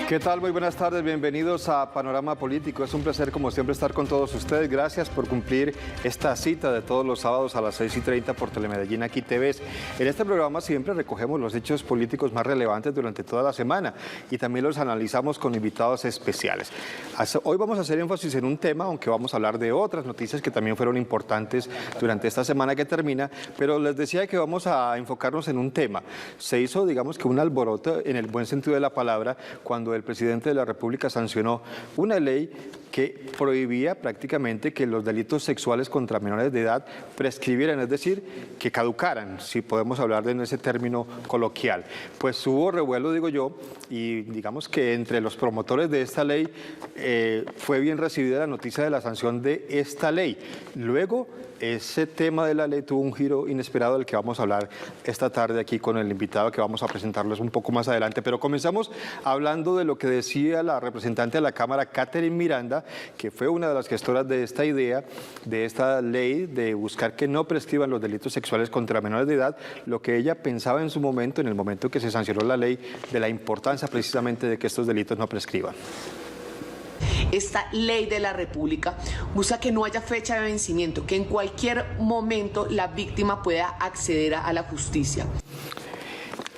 ¿Qué tal? Muy buenas tardes, bienvenidos a Panorama Político. Es un placer, como siempre, estar con todos ustedes. Gracias por cumplir esta cita de todos los sábados a las 6:30 por Telemedellín, aquí TV. En este programa siempre recogemos los hechos políticos más relevantes durante toda la semana y también los analizamos con invitados especiales. Hoy vamos a hacer énfasis en un tema, aunque vamos a hablar de otras noticias que también fueron importantes durante esta semana que termina, pero les decía que vamos a enfocarnos en un tema. Se hizo, digamos que un alboroto en el buen sentido de la palabra cuando el presidente de la República sancionó una ley que prohibía prácticamente que los delitos sexuales contra menores de edad prescribieran, es decir, que caducaran, si podemos hablar de ese término coloquial. Pues hubo revuelo, digo yo, y digamos que entre los promotores de esta ley fue bien recibida la noticia de la sanción de esta ley. Luego, ese tema de la ley tuvo un giro inesperado del que vamos a hablar esta tarde aquí con el invitado que vamos a presentarles un poco más adelante. Pero comenzamos hablando de lo que decía la representante de la Cámara, Catherine Miranda, que fue una de las gestoras de esta idea, de esta ley, de buscar que no prescriban los delitos sexuales contra menores de edad, lo que ella pensaba en su momento, en el momento que se sancionó la ley, de la importancia precisamente de que estos delitos no prescriban. Esta ley de la República busca que no haya fecha de vencimiento, que en cualquier momento la víctima pueda acceder a la justicia.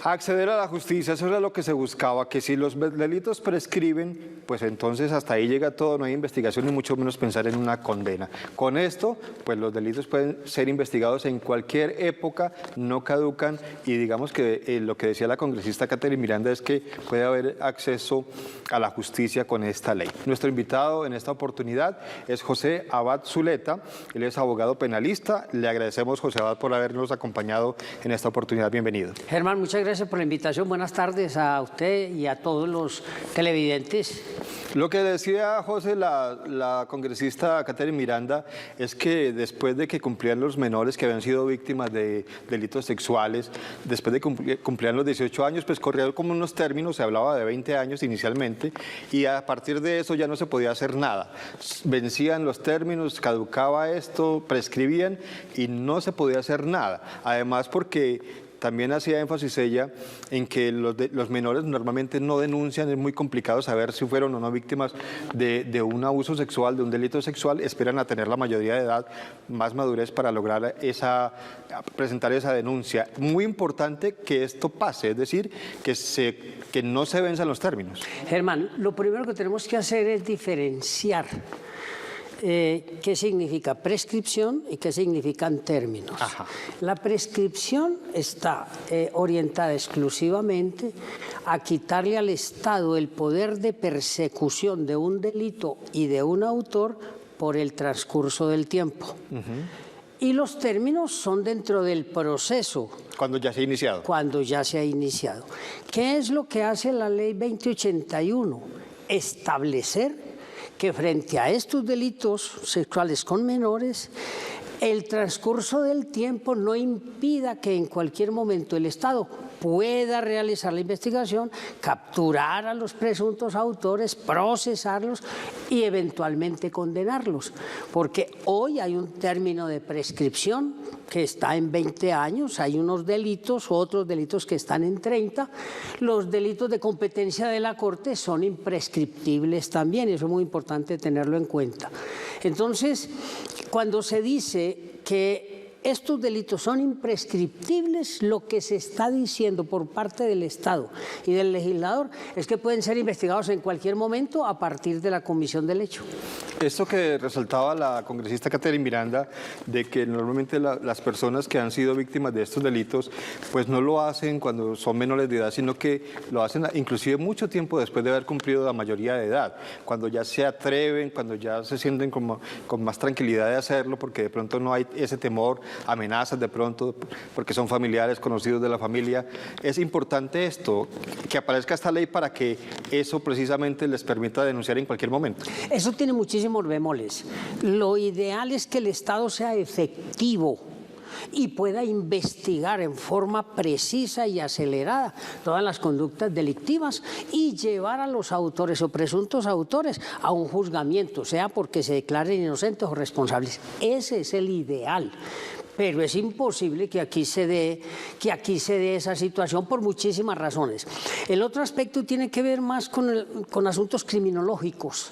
Acceder a la justicia, eso era lo que se buscaba, que si los delitos prescriben, pues entonces hasta ahí llega todo, no hay investigación ni mucho menos pensar en una condena. Con esto, pues los delitos pueden ser investigados en cualquier época, no caducan y digamos que lo que decía la congresista Catherine Miranda es que puede haber acceso a la justicia con esta ley. Nuestro invitado en esta oportunidad es José Abad Zuleta, él es abogado penalista, le agradecemos José Abad por habernos acompañado en esta oportunidad, bienvenido. Germán, muchas gracias por la invitación. Buenas tardes a usted y a todos los televidentes. Lo que decía José, la congresista Catherine Miranda, es que después de que cumplían los menores que habían sido víctimas de delitos sexuales, después de que cumplían los 18 años, pues corrieron como unos términos, se hablaba de 20 años inicialmente, y a partir de eso ya no se podía hacer nada. Vencían los términos, caducaba esto, prescribían y no se podía hacer nada. Además porque también hacía énfasis ella en que los menores normalmente no denuncian, es muy complicado saber si fueron o no víctimas de un abuso sexual, de un delito sexual, esperan a tener la mayoría de edad, más madurez para lograr presentar esa denuncia. Muy importante que esto pase, es decir, que no se venzan los términos. Germán, lo primero que tenemos que hacer es diferenciar qué significa prescripción y qué significan términos. Ajá. La prescripción está orientada exclusivamente a quitarle al Estado el poder de persecución de un delito y de un autor por el transcurso del tiempo. Y los términos son dentro del proceso. Cuando ya se ha iniciado. Cuando ya se ha iniciado. ¿Qué es lo que hace la ley 2081? Establecer que frente a estos delitos sexuales con menores, el transcurso del tiempo no impida que en cualquier momento el Estado pueda realizar la investigación, capturar a los presuntos autores, procesarlos y eventualmente condenarlos. Porque hoy hay un término de prescripción que está en 20 años, hay unos delitos, otros delitos que están en 30. Los delitos de competencia de la Corte son imprescriptibles también, y eso es muy importante tenerlo en cuenta. Entonces, cuando se dice que estos delitos son imprescriptibles, lo que se está diciendo por parte del Estado y del legislador es que pueden ser investigados en cualquier momento a partir de la comisión del hecho. Esto que resaltaba la congresista Catherine Miranda, de que normalmente las personas que han sido víctimas de estos delitos, pues no lo hacen cuando son menores de edad, sino que lo hacen inclusive mucho tiempo después de haber cumplido la mayoría de edad, cuando ya se atreven, cuando ya se sienten con más tranquilidad de hacerlo, porque de pronto no hay ese temor, amenazas de pronto, porque son familiares, conocidos de la familia. Es importante esto, que aparezca esta ley para que eso precisamente les permita denunciar en cualquier momento. Eso tiene muchísimos bemoles. Lo ideal es que el Estado sea efectivo y pueda investigar en forma precisa y acelerada todas las conductas delictivas y llevar a los autores o presuntos autores a un juzgamiento, sea porque se declaren inocentes o responsables. Ese es el ideal. pero es imposible que aquí se dé esa situación por muchísimas razones. El otro aspecto tiene que ver más con asuntos criminológicos,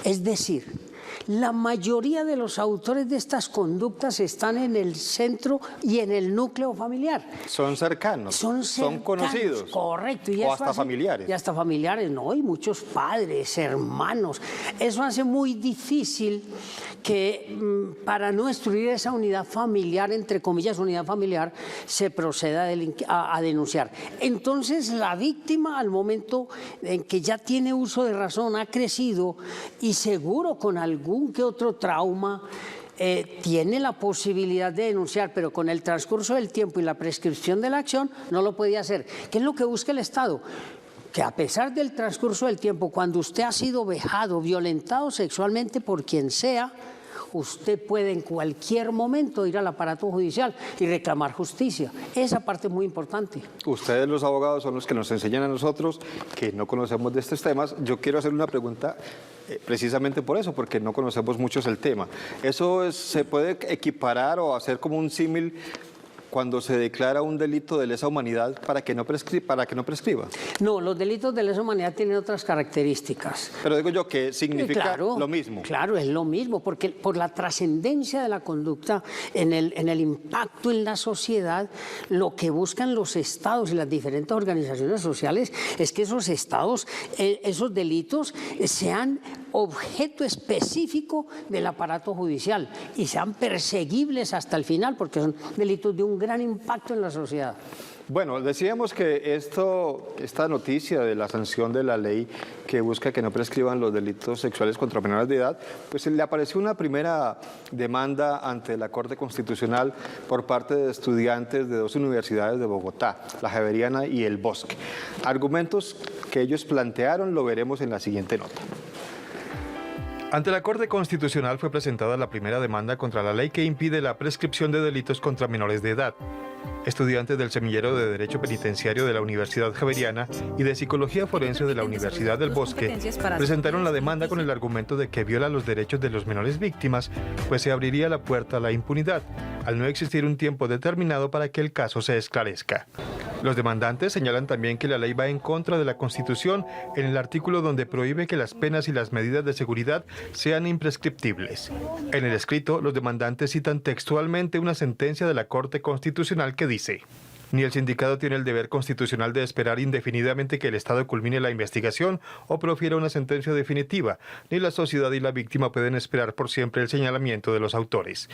es decir, la mayoría de los autores de estas conductas están en el centro y en el núcleo familiar. Son cercanos, son conocidos. Correcto. Y o hasta familiares. Y hasta familiares, ¿no? Y muchos padres, hermanos. Eso hace muy difícil que para no destruir esa unidad familiar, entre comillas, unidad familiar, se proceda a denunciar. Entonces, la víctima, al momento en que ya tiene uso de razón, ha crecido y seguro con algún que otro trauma, tiene la posibilidad de denunciar, pero con el transcurso del tiempo y la prescripción de la acción no lo puede hacer. ¿Qué es lo que busca el Estado? Que a pesar del transcurso del tiempo, cuando usted ha sido vejado, violentado sexualmente por quien sea, usted puede en cualquier momento ir al aparato judicial y reclamar justicia. Esa parte es muy importante. Ustedes, los abogados, son los que nos enseñan a nosotros que no conocemos de estos temas. Yo quiero hacer una pregunta precisamente por eso, porque no conocemos mucho el tema. ¿Eso se puede equiparar o hacer como un símil cuando se declara un delito de lesa humanidad para que no prescriba? No, los delitos de lesa humanidad tienen otras características. Pero digo yo que significa lo mismo. Claro, es lo mismo, porque por la trascendencia de la conducta en el impacto en la sociedad, lo que buscan los estados y las diferentes organizaciones sociales es que esos estados, esos delitos sean objeto específico del aparato judicial y sean perseguibles hasta el final, porque son delitos de un gran impacto en la sociedad. Bueno, decíamos que esta noticia de la sanción de la ley que busca que no prescriban los delitos sexuales contra menores de edad, pues le apareció una primera demanda ante la Corte Constitucional por parte de estudiantes de dos universidades de Bogotá, la Javeriana y el Bosque. Argumentos que ellos plantearon lo veremos en la siguiente nota. Ante la Corte Constitucional fue presentada la primera demanda contra la ley que impide la prescripción de delitos contra menores de edad. Estudiantes del semillero de Derecho Penitenciario de la Universidad Javeriana y de Psicología Forense de la Universidad del Bosque presentaron la demanda con el argumento de que viola los derechos de los menores víctimas, pues se abriría la puerta a la impunidad, al no existir un tiempo determinado para que el caso se esclarezca. Los demandantes señalan también que la ley va en contra de la Constitución en el artículo donde prohíbe que las penas y las medidas de seguridad sean imprescriptibles. En el escrito, los demandantes citan textualmente una sentencia de la Corte Constitucional que dice: ni el sindicato tiene el deber constitucional de esperar indefinidamente que el Estado culmine la investigación o profiera una sentencia definitiva, ni la sociedad y la víctima pueden esperar por siempre el señalamiento de los autores.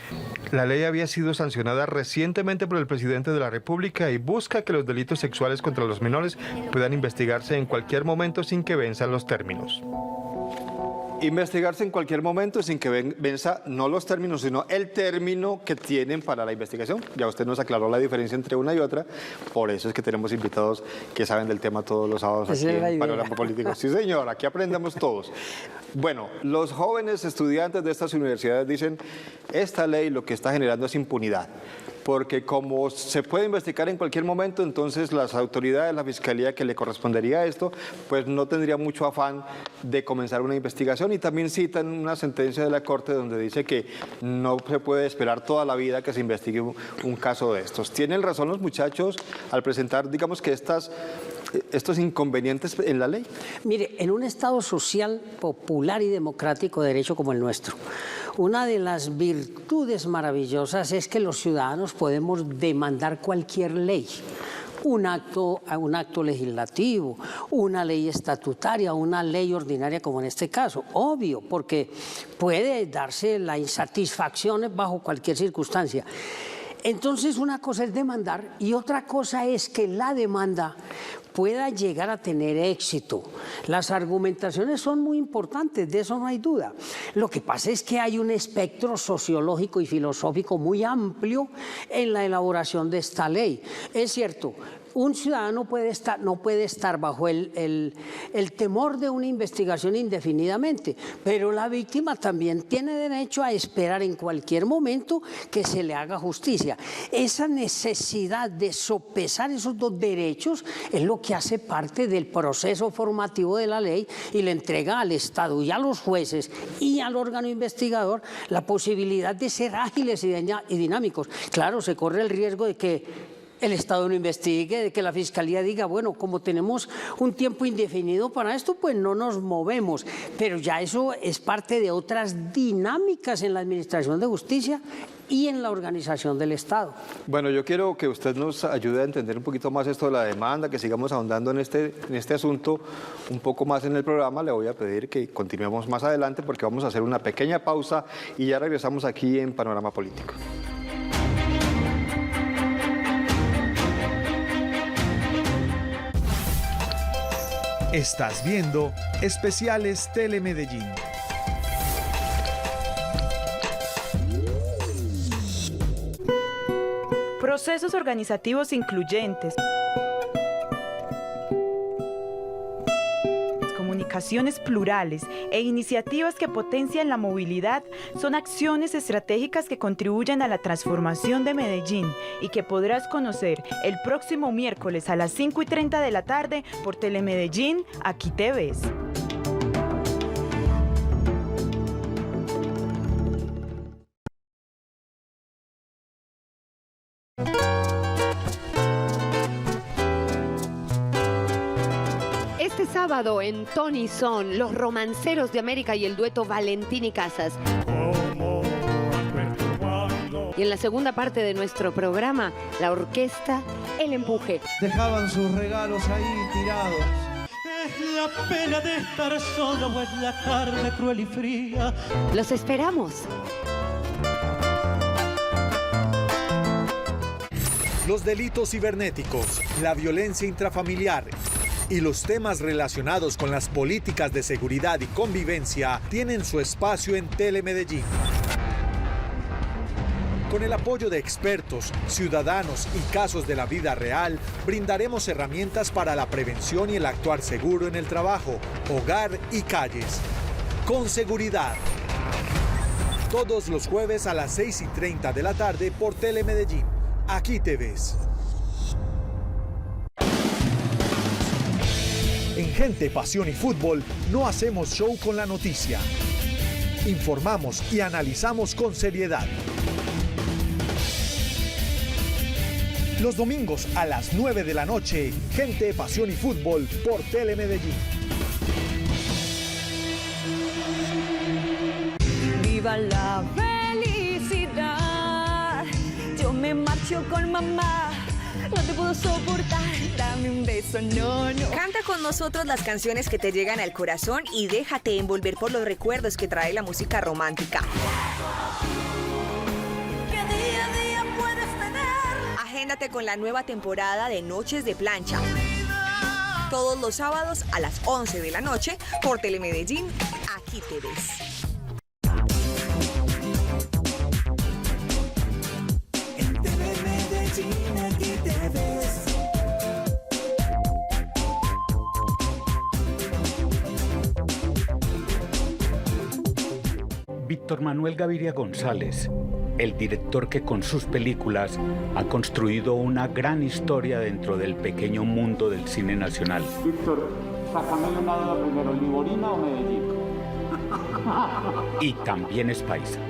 La ley había sido sancionada recientemente por el presidente de la República y busca que los delitos sexuales contra los menores puedan investigarse en cualquier momento sin que venzan los términos. Investigarse en cualquier momento sin que venza no los términos, sino el término que tienen para la investigación. Ya usted nos aclaró la diferencia entre una y otra, por eso es que tenemos invitados que saben del tema todos los sábados aquí en Panorama Político. Sí, señor, aquí aprendemos todos. Bueno, los jóvenes estudiantes de estas universidades dicen, esta ley lo que está generando es impunidad, porque como se puede investigar en cualquier momento, entonces las autoridades, la fiscalía que le correspondería a esto, pues no tendría mucho afán de comenzar una investigación. Y también citan una sentencia de la Corte donde dice que no se puede esperar toda la vida que se investigue un caso de estos. ¿Tienen razón los muchachos al presentar, digamos, que estos inconvenientes en la ley? Mire, en un Estado social, popular y democrático de derecho como el nuestro, una de las virtudes maravillosas es que los ciudadanos podemos demandar cualquier ley. Un acto legislativo, una ley estatutaria, una ley ordinaria como en este caso. Obvio, porque puede darse la insatisfacción bajo cualquier circunstancia. Entonces, una cosa es demandar y otra cosa es que la demanda pueda llegar a tener éxito. Las argumentaciones son muy importantes, de eso no hay duda. Lo que pasa es que hay un espectro sociológico y filosófico muy amplio en la elaboración de esta ley. Es cierto, un ciudadano no puede estar bajo el temor de una investigación indefinidamente, pero la víctima también tiene derecho a esperar en cualquier momento que se le haga justicia. Esa necesidad de sopesar esos dos derechos es lo que hace parte del proceso formativo de la ley y le entrega al Estado y a los jueces y al órgano investigador la posibilidad de ser ágiles y dinámicos. Claro, se corre el riesgo de que el Estado no investigue, de que la Fiscalía diga, bueno, como tenemos un tiempo indefinido para esto, pues no nos movemos. Pero ya eso es parte de otras dinámicas en la Administración de Justicia y en la organización del Estado. Bueno, yo quiero que usted nos ayude a entender un poquito más esto de la demanda, que sigamos ahondando en este asunto un poco más en el programa. Le voy a pedir que continuemos más adelante porque vamos a hacer una pequeña pausa y ya regresamos aquí en Panorama Político. Estás viendo Especiales Telemedellín. Procesos organizativos incluyentes. Comunicaciones plurales e iniciativas que potencian la movilidad son acciones estratégicas que contribuyen a la transformación de Medellín y que podrás conocer el próximo miércoles a las 5:30 de la tarde por Telemedellín, Aquí Te Ves. Este sábado en Tony Son, Los Romanceros de América y el dueto Valentín y Casas. Y en la segunda parte de nuestro programa, la orquesta El Empuje. Dejaban sus regalos ahí tirados. Es la pena de estar solo, o es la carne cruel y fría. Los esperamos. Los delitos cibernéticos, la violencia intrafamiliar y los temas relacionados con las políticas de seguridad y convivencia tienen su espacio en Telemedellín. Con el apoyo de expertos, ciudadanos y casos de la vida real, brindaremos herramientas para la prevención y el actuar seguro en el trabajo, hogar y calles. Con seguridad. Todos los jueves a las 6:30 de la tarde por Telemedellín. Aquí Te Ves. En Gente, Pasión y Fútbol no hacemos show con la noticia. Informamos y analizamos con seriedad. Los domingos a las 9 de la noche, Gente, Pasión y Fútbol por Telemedellín. Viva la felicidad. Yo me marcho con mamá. No te puedo soportar, dame un beso, no. Canta con nosotros las canciones que te llegan al corazón y déjate envolver por los recuerdos que trae la música romántica. ¿Qué día a día puedes tener? Agéndate con la nueva temporada de Noches de Plancha. Todos los sábados a las 11 de la noche por Telemedellín, Aquí Te Ves. Víctor Manuel Gaviria González, el director que con sus películas ha construido una gran historia dentro del pequeño mundo del cine nacional. Víctor, sácame una duda primero, ¿Liborina o Medellín? Y también es paisa.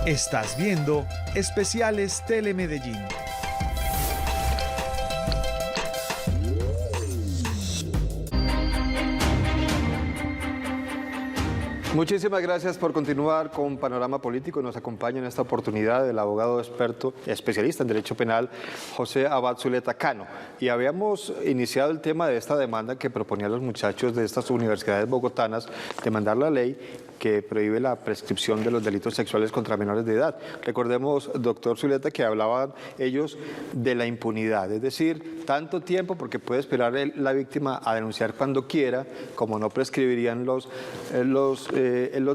Estás viendo Especiales Telemedellín. Muchísimas gracias por continuar con Panorama Político. Nos acompaña en esta oportunidad el abogado experto, especialista en Derecho Penal, José Abad Zuleta Cano. Y habíamos iniciado el tema de esta demanda que proponían los muchachos de estas universidades bogotanas, demandar la ley que prohíbe la prescripción de los delitos sexuales contra menores de edad. Recordemos, doctor Zuleta, que hablaban ellos de la impunidad, es decir, tanto tiempo porque puede esperar la víctima a denunciar cuando quiera, como no prescribirían los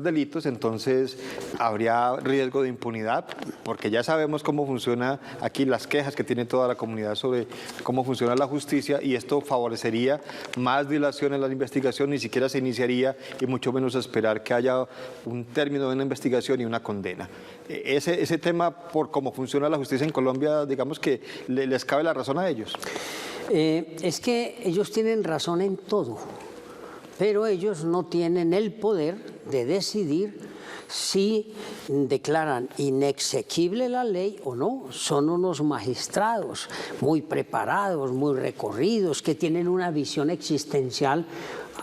delitos, entonces habría riesgo de impunidad, porque ya sabemos cómo funciona aquí las quejas que tiene toda la comunidad sobre cómo funciona la justicia, y esto favorecería más dilación en la investigación, ni siquiera se iniciaría y mucho menos esperar que haya un término de una investigación y una condena. Ese tema, por cómo funciona la justicia en Colombia, digamos que les cabe la razón a ellos. Es que ellos tienen razón en todo, pero ellos no tienen el poder de decidir si declaran inexequible la ley o no. Son unos magistrados muy preparados, muy recorridos, que tienen una visión existencial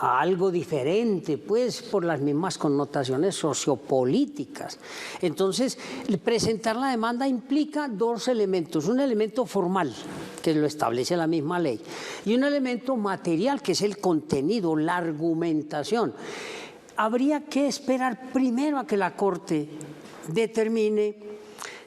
algo diferente, pues por las mismas connotaciones sociopolíticas. Entonces, presentar la demanda implica dos elementos: un elemento formal, que lo establece la misma ley, y un elemento material, que es el contenido, la argumentación. Habría que esperar primero a que la Corte determine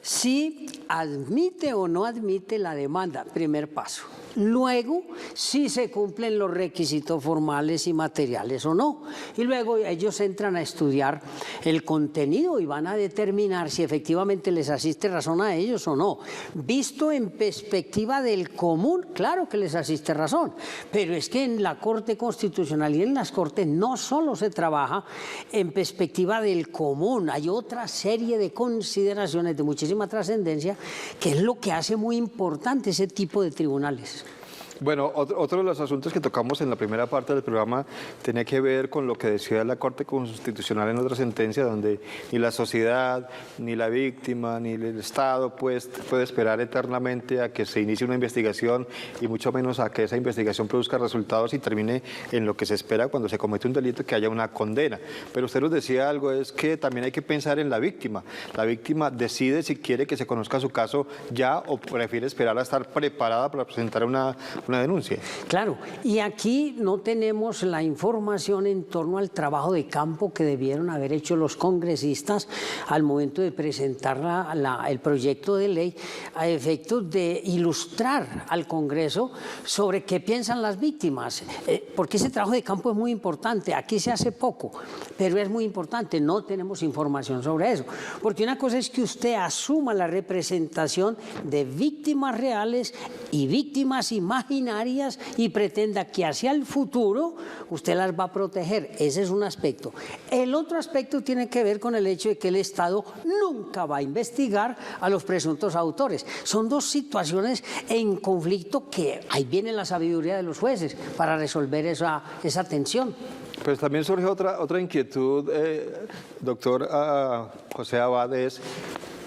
si admite o no admite la demanda, primer paso. Luego, si se cumplen los requisitos formales y materiales o no. Y luego ellos entran a estudiar el contenido y van a determinar si efectivamente les asiste razón a ellos o no. Visto en perspectiva del común, claro que les asiste razón. Pero es que en la Corte Constitucional y en las Cortes no solo se trabaja en perspectiva del común, hay otra serie de consideraciones de muchísima trascendencia, que es lo que hace muy importante ese tipo de tribunales. Bueno, otro de los asuntos que tocamos en la primera parte del programa tenía que ver con lo que decía la Corte Constitucional en otra sentencia, donde ni la sociedad, ni la víctima, ni el Estado pues, puede esperar eternamente a que se inicie una investigación, y mucho menos a que esa investigación produzca resultados y termine en lo que se espera cuando se comete un delito, que haya una condena. Pero usted nos decía algo, es que también hay que pensar en la víctima. La víctima decide si quiere que se conozca su caso ya o prefiere esperar a estar preparada para presentar una denuncia. Claro, y aquí no tenemos la información en torno al trabajo de campo que debieron haber hecho los congresistas al momento de presentar el proyecto de ley, a efectos de ilustrar al Congreso sobre qué piensan las víctimas, porque ese trabajo de campo es muy importante. Aquí se hace poco, pero es muy importante. No tenemos información sobre eso, porque una cosa es que usted asuma la representación de víctimas reales y víctimas imaginarias y pretenda que hacia el futuro usted las va a proteger. Ese es un aspecto. El otro aspecto tiene que ver con el hecho de que el Estado nunca va a investigar a los presuntos autores. Son dos situaciones en conflicto que ahí viene la sabiduría de los jueces para resolver esa tensión. Pues también surge otra inquietud, doctor José Abad, es,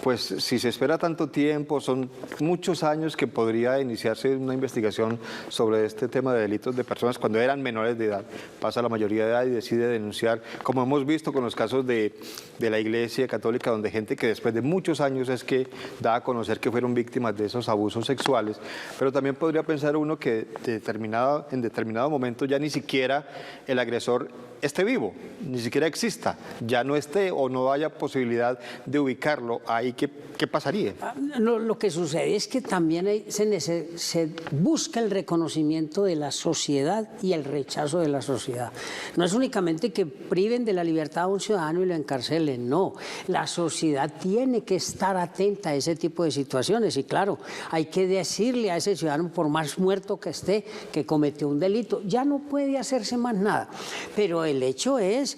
pues si se espera tanto tiempo, son muchos años que podría iniciarse una investigación sobre este tema de delitos de personas cuando eran menores de edad. Pasa la mayoría de edad y decide denunciar, como hemos visto con los casos de la Iglesia Católica, donde gente que después de muchos años es que da a conocer que fueron víctimas de esos abusos sexuales. Pero también podría pensar uno que en determinado momento ya ni siquiera el agresor esté vivo, ni siquiera exista, ya no esté o no haya posibilidad de ubicarlo ahí. ¿Qué pasaría? Lo que sucede es que también se busca el reconocimiento de la sociedad y el rechazo de la sociedad. No es únicamente que priven de la libertad a un ciudadano y lo encarcelen, no. La sociedad tiene que estar atenta a ese tipo de situaciones y claro, hay que decirle a ese ciudadano, por más muerto que esté, que cometió un delito. Ya no puede hacerse más nada, pero el hecho es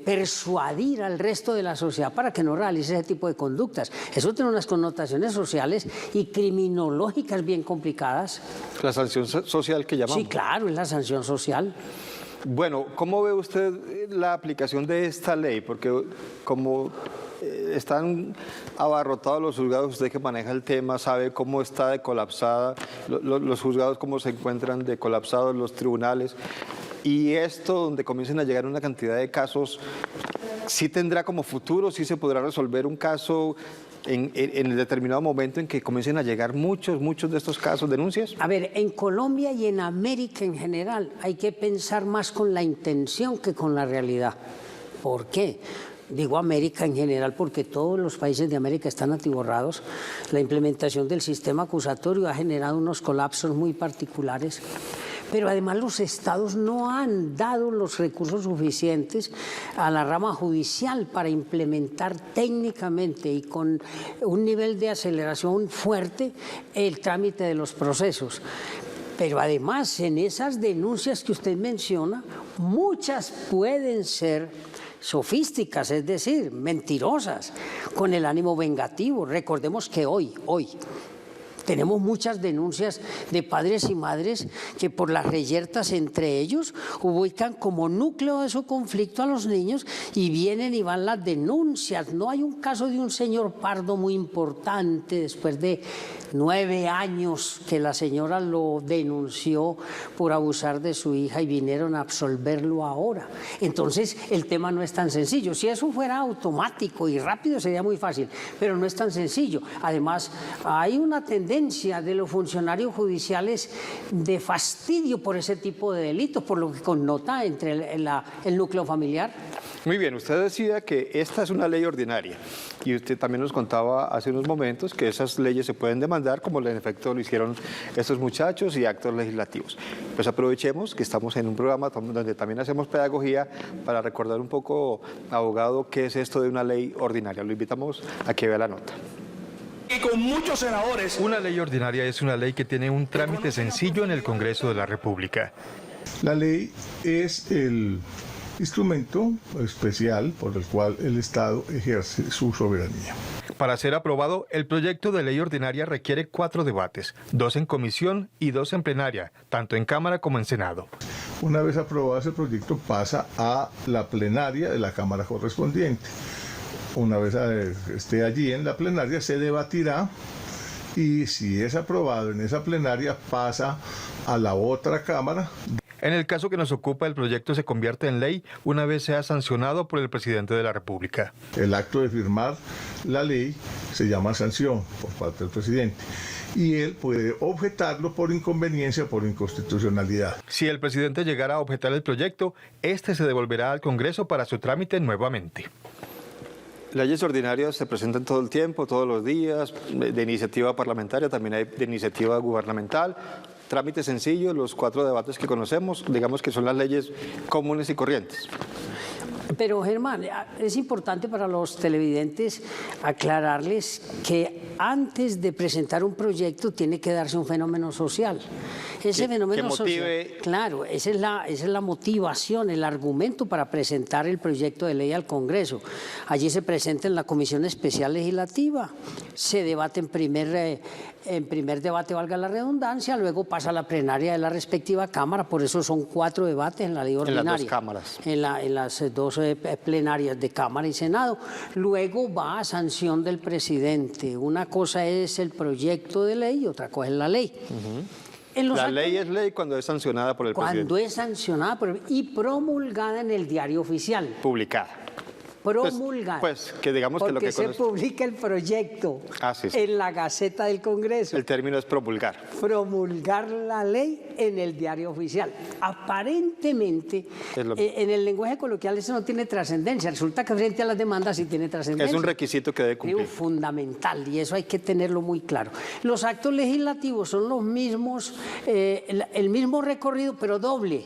persuadir al resto de la sociedad para que no realice ese tipo de conductas. Eso tiene unas connotaciones sociales y criminológicas bien complicadas. La sanción social que llamamos. Sí, claro, es la sanción social. Bueno, ¿cómo ve usted la aplicación de esta ley? Porque como están abarrotados los juzgados, usted que maneja el tema sabe cómo está de colapsada, los juzgados cómo se encuentran de colapsados, los tribunales, y esto donde comiencen a llegar una cantidad de casos, ¿sí tendrá como futuro, sí se podrá resolver un caso en el determinado momento en que comiencen a llegar muchos de estos casos, denuncias? A ver, en Colombia y en América en general hay que pensar más con la intención que con la realidad. ¿Por qué? Digo América en general porque todos los países de América están atiborrados. La implementación del sistema acusatorio ha generado unos colapsos muy particulares. Pero además los estados no han dado los recursos suficientes a la rama judicial para implementar técnicamente y con un nivel de aceleración fuerte el trámite de los procesos. Pero además en esas denuncias que usted menciona, muchas pueden ser sofísticas, es decir, mentirosas, con el ánimo vengativo. Recordemos que hoy tenemos muchas denuncias de padres y madres que por las reyertas entre ellos ubican como núcleo de su conflicto a los niños y vienen y van las denuncias. No hay un caso de un señor Pardo muy importante después de 9 años que la señora lo denunció por abusar de su hija y vinieron a absolverlo ahora. Entonces el tema no es tan sencillo. Si eso fuera automático y rápido sería muy fácil, pero no es tan sencillo. Además hay una tendencia de los funcionarios judiciales de fastidio por ese tipo de delitos, por lo que connota entre el núcleo familiar. Muy bien, usted decía que esta es una ley ordinaria y usted también nos contaba hace unos momentos que esas leyes se pueden demandar como en efecto lo hicieron estos muchachos y actos legislativos. Pues aprovechemos que estamos en un programa donde también hacemos pedagogía para recordar un poco, abogado, qué es esto de una ley ordinaria. Lo invitamos a que vea la nota. Y con muchos senadores. Una ley ordinaria es una ley que tiene un trámite sencillo en el Congreso de la República. La ley es el instrumento especial por el cual el Estado ejerce su soberanía. Para ser aprobado, el proyecto de ley ordinaria requiere 4 debates, 2 en comisión y 2 en plenaria, tanto en Cámara como en Senado. Una vez aprobado ese proyecto pasa a la plenaria de la Cámara correspondiente. Una vez esté allí en la plenaria se debatirá y si es aprobado en esa plenaria pasa a la otra Cámara. En el caso que nos ocupa, el proyecto se convierte en ley una vez sea sancionado por el presidente de la República. El acto de firmar la ley se llama sanción por parte del presidente y él puede objetarlo por inconveniencia, por inconstitucionalidad. Si el presidente llegara a objetar el proyecto, este se devolverá al Congreso para su trámite nuevamente. Leyes ordinarias se presentan todo el tiempo, todos los días, de iniciativa parlamentaria, también hay de iniciativa gubernamental. Trámite sencillo, los 4 debates que conocemos, digamos que son las leyes comunes y corrientes. Pero Germán, es importante para los televidentes aclararles que antes de presentar un proyecto tiene que darse un fenómeno social. Ese fenómeno social, claro, esa es la motivación, el argumento para presentar el proyecto de ley al Congreso. Allí se presenta en la Comisión Especial Legislativa, se debate en primer debate, valga la redundancia, luego pasa a la plenaria de la respectiva Cámara, por eso son 4 debates en la ley ordinaria. En las 2 cámaras. En las 2 plenarias de Cámara y Senado. Luego va a sanción del presidente. Una cosa es el proyecto de ley y otra cosa es la ley. La ley es ley cuando es sancionada por el presidente. Cuando es sancionada y promulgada en el Diario Oficial. Publicada. Promulgada. Pues que digamos que lo que se publica el proyecto en la Gaceta del Congreso. El término es promulgar. Promulgar la ley en el Diario Oficial. Aparentemente, en el lenguaje coloquial eso no tiene trascendencia. Resulta que frente a las demandas sí tiene trascendencia. Es un requisito que debe cumplir. Fundamental, y eso hay que tenerlo muy claro. Los actos legislativos son los mismos, el mismo recorrido, pero doble.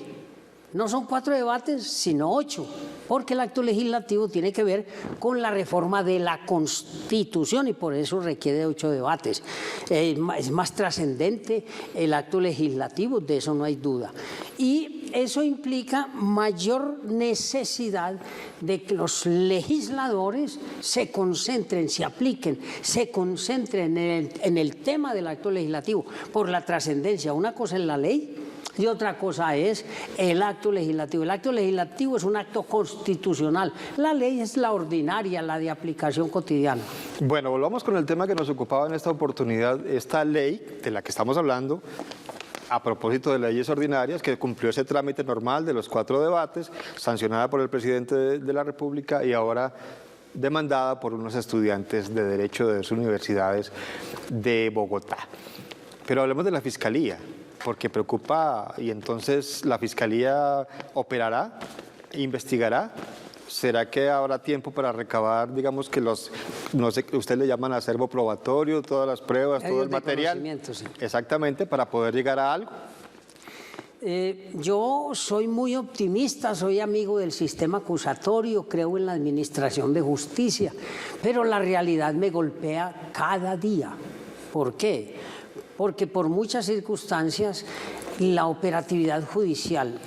No son 4 debates, sino 8, porque el acto legislativo tiene que ver con la reforma de la Constitución y por eso requiere 8 debates. Es más trascendente el acto legislativo, de eso no hay duda. Y eso implica mayor necesidad de que los legisladores se concentren, se apliquen, se concentren en el tema del acto legislativo por la trascendencia. Una cosa es la ley y otra cosa es el acto legislativo. El acto legislativo es un acto constitucional. La ley es la ordinaria, la de aplicación cotidiana. Bueno, volvamos con el tema que nos ocupaba en esta oportunidad. Esta ley de la que estamos hablando, a propósito de leyes ordinarias, que cumplió ese trámite normal de los 4 debates, sancionada por el presidente de la República y ahora demandada por unos estudiantes de Derecho de 2 universidades de Bogotá. Pero hablemos de la Fiscalía, porque preocupa, y entonces la Fiscalía operará, investigará ¿será que habrá tiempo para recabar, digamos que los, no sé, usted le llaman acervo probatorio, todas las pruebas, todo el material? Sí. Exactamente, para poder llegar a algo. Yo soy muy optimista, soy amigo del sistema acusatorio, creo en la administración de justicia, pero la realidad me golpea cada día. ¿Por qué? Porque por muchas circunstancias la operatividad judicial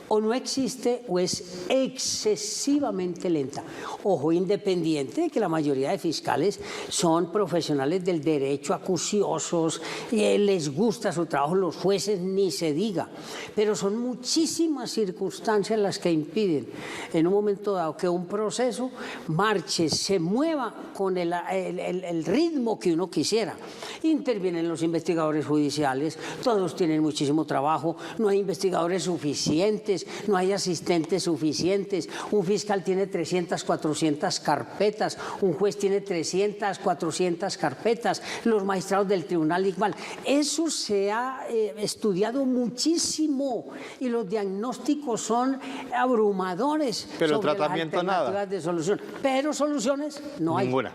o no existe o es excesivamente lenta. Ojo, independiente de que la mayoría de fiscales son profesionales del derecho, acuciosos, les gusta su trabajo, los jueces ni se diga, pero son muchísimas circunstancias las que impiden en un momento dado que un proceso marche, se mueva con el ritmo que uno quisiera. Intervienen los investigadores judiciales, todos tienen muchísimo trabajo, no hay investigadores suficientes, no hay asistentes suficientes, un fiscal tiene 300, 400 carpetas, un juez tiene 300, 400 carpetas, los magistrados del tribunal igual. Eso se ha estudiado muchísimo y los diagnósticos son abrumadores. Pero sobre tratamiento las alternativas nada. de solución. Pero soluciones no hay. Ninguna.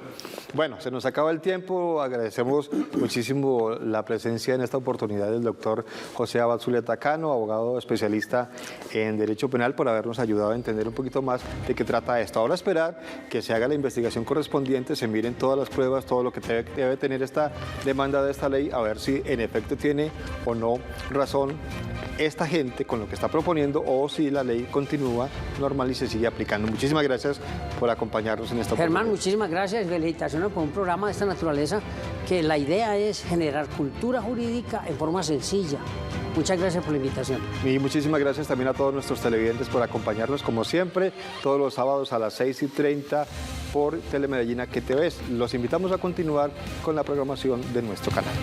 Bueno, se nos acaba el tiempo. Agradecemos muchísimo la presencia en esta oportunidad del doctor José Abad Zuleta Cano, abogado especialista en Derecho Penal, por habernos ayudado a entender un poquito más de qué trata esto. Ahora esperar que se haga la investigación correspondiente, se miren todas las pruebas, todo lo que debe tener esta demanda de esta ley, a ver si en efecto tiene o no razón esta gente con lo que está proponiendo o si la ley continúa normal y se sigue aplicando. Muchísimas gracias por acompañarnos en esta oportunidad. Germán, muchísimas gracias. Felicitaciones por un programa de esta naturaleza que la idea es generar cultura jurídica en forma sencilla. Muchas gracias por la invitación. Y muchísimas gracias también a todos nuestros televidentes por acompañarnos como siempre todos los sábados a las 6:30 por Telemedellín Aquí TV. Los invitamos a continuar con la programación de nuestro canal.